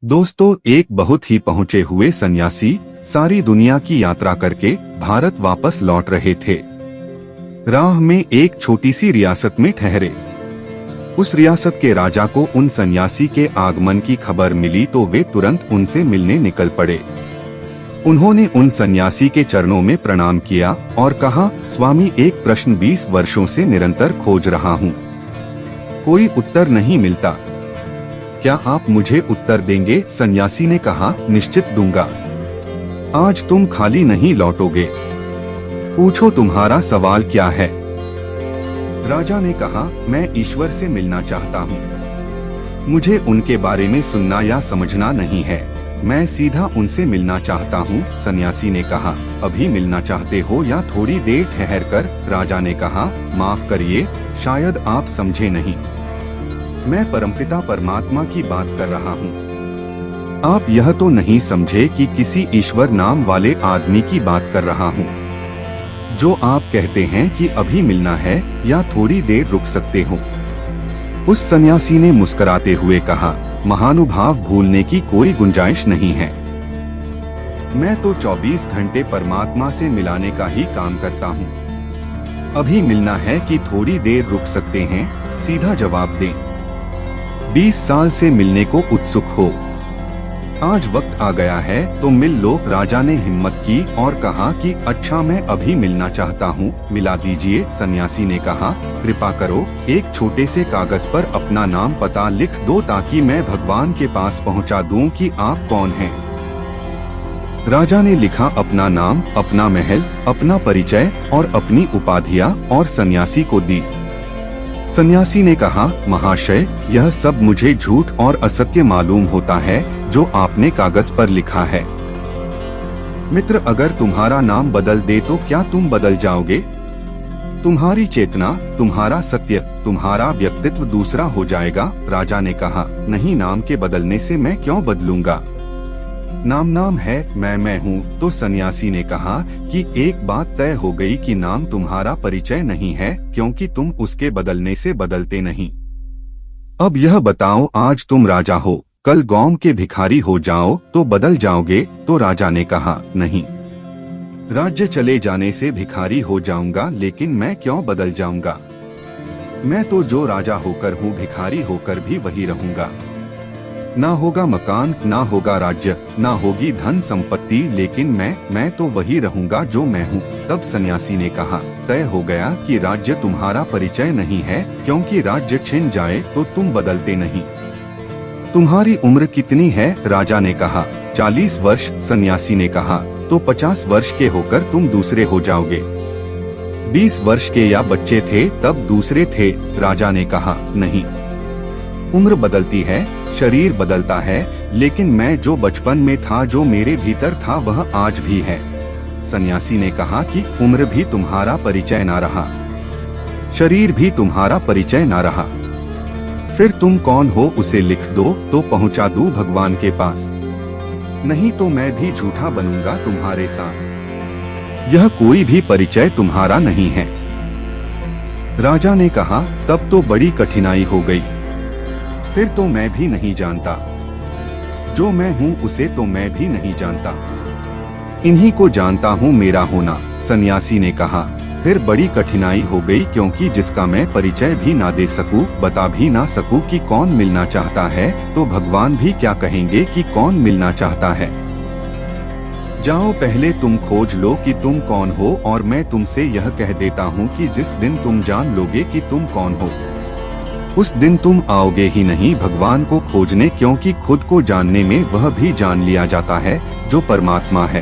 दोस्तों, एक बहुत ही पहुंचे हुए सन्यासी सारी दुनिया की यात्रा करके भारत वापस लौट रहे थे। राह में एक छोटी सी रियासत में ठहरे। उस रियासत के राजा को उन सन्यासी के आगमन की खबर मिली तो वे तुरंत उनसे मिलने निकल पड़े। उन्होंने उन सन्यासी के चरणों में प्रणाम किया और कहा, स्वामी, एक प्रश्न 20 वर्षों से निरंतर खोज रहा हूँ, कोई उत्तर नहीं मिलता, क्या आप मुझे उत्तर देंगे? सन्यासी ने कहा, निश्चित दूंगा। आज तुम खाली नहीं लौटोगे, पूछो तुम्हारा सवाल क्या है? राजा ने कहा, मैं ईश्वर से मिलना चाहता हूँ, मुझे उनके बारे में सुनना या समझना नहीं है, मैं सीधा उनसे मिलना चाहता हूँ। सन्यासी ने कहा, अभी मिलना चाहते हो या थोड़ी देर ठहर कर? राजा ने कहा, माफ करिए, शायद आप समझे नहीं, मैं परमपिता परमात्मा की बात कर रहा हूँ। आप यह तो नहीं समझे कि किसी ईश्वर नाम वाले आदमी की बात कर रहा हूँ, जो आप कहते हैं कि अभी मिलना है या थोड़ी देर रुक सकते हो। उस सन्यासी ने मुस्कुराते हुए कहा, महानुभाव, भूलने की कोई गुंजाइश नहीं है, मैं तो 24 घंटे परमात्मा से मिलाने का ही काम करता हूँ। अभी मिलना है कि थोड़ी देर रुक सकते हैं? सीधा जवाब दें। 20 साल से मिलने को उत्सुक हो, आज वक्त आ गया है तो मिल लो। राजा ने हिम्मत की और कहा कि अच्छा, मैं अभी मिलना चाहता हूँ, मिला दीजिए। सन्यासी ने कहा, कृपा करो, एक छोटे से कागज पर अपना नाम पता लिख दो ताकि मैं भगवान के पास पहुँचा दूं कि आप कौन हैं। राजा ने लिखा अपना नाम, अपना महल, अपना परिचय और अपनी उपाधियां और सन्यासी को दी। सन्यासी ने कहा, महाशय, यह सब मुझे झूठ और असत्य मालूम होता है जो आपने कागज पर लिखा है। मित्र, अगर तुम्हारा नाम बदल दे तो क्या तुम बदल जाओगे? तुम्हारी चेतना, तुम्हारा सत्य, तुम्हारा व्यक्तित्व दूसरा हो जाएगा। राजा ने कहा, नहीं, नाम के बदलने से मैं क्यों बदलूंगा, नाम है, मैं हूँ। तो सन्यासी ने कहा कि एक बात तय हो गई कि नाम तुम्हारा परिचय नहीं है, क्योंकि तुम उसके बदलने से बदलते नहीं। अब यह बताओ, आज तुम राजा हो, कल गांव के भिखारी हो जाओ तो बदल जाओगे? तो राजा ने कहा, नहीं, राज्य चले जाने से भिखारी हो जाऊंगा, लेकिन मैं क्यों बदल जाऊंगा? मैं तो जो राजा होकर हूँ, भिखारी होकर भी वही रहूंगा। ना होगा मकान, ना होगा राज्य, ना होगी धन संपत्ति, लेकिन मैं तो वही रहूंगा जो मैं हूँ। तब सन्यासी ने कहा, तय हो गया कि राज्य तुम्हारा परिचय नहीं है, क्योंकि राज्य छिन जाए तो तुम बदलते नहीं। तुम्हारी उम्र कितनी है? राजा ने कहा, 40 वर्ष। सन्यासी ने कहा, तो 50 वर्ष के होकर तुम दूसरे हो जाओगे। 20 वर्ष के या बच्चे थे तब दूसरे थे। राजा ने कहा, नहीं, उम्र बदलती है, शरीर बदलता है, लेकिन मैं जो बचपन में था, जो मेरे भीतर था, वह आज भी है। सन्यासी ने कहा कि उम्र भी तुम्हारा परिचय ना रहा, शरीर भी तुम्हारा परिचय ना रहा, फिर तुम कौन हो उसे लिख दो तो पहुंचा दूं भगवान के पास, नहीं तो मैं भी झूठा बनूंगा तुम्हारे साथ। यह कोई भी परिचय तुम्हारा नहीं है। राजा ने कहा, तब तो बड़ी कठिनाई हो गई, फिर तो मैं भी नहीं जानता, जो मैं हूँ उसे तो मैं भी नहीं जानता, इन्हीं को जानता हूँ मेरा होना। सन्यासी ने कहा, फिर बड़ी कठिनाई हो गई, क्योंकि जिसका मैं परिचय भी ना दे सकूं, बता भी ना सकूं कि कौन मिलना चाहता है, तो भगवान भी क्या कहेंगे कि कौन मिलना चाहता है। जाओ, पहले तुम खोज लो कि तुम कौन हो, और मैं तुमसे यह कह देता हूँ कि जिस दिन तुम जान लोगे कि तुम कौन हो, उस दिन तुम आओगे ही नहीं भगवान को खोजने, क्योंकि खुद को जानने में वह भी जान लिया जाता है जो परमात्मा है।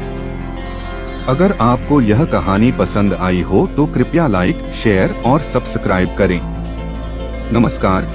अगर आपको यह कहानी पसंद आई हो तो कृपया लाइक, शेयर और सब्सक्राइब करें। नमस्कार।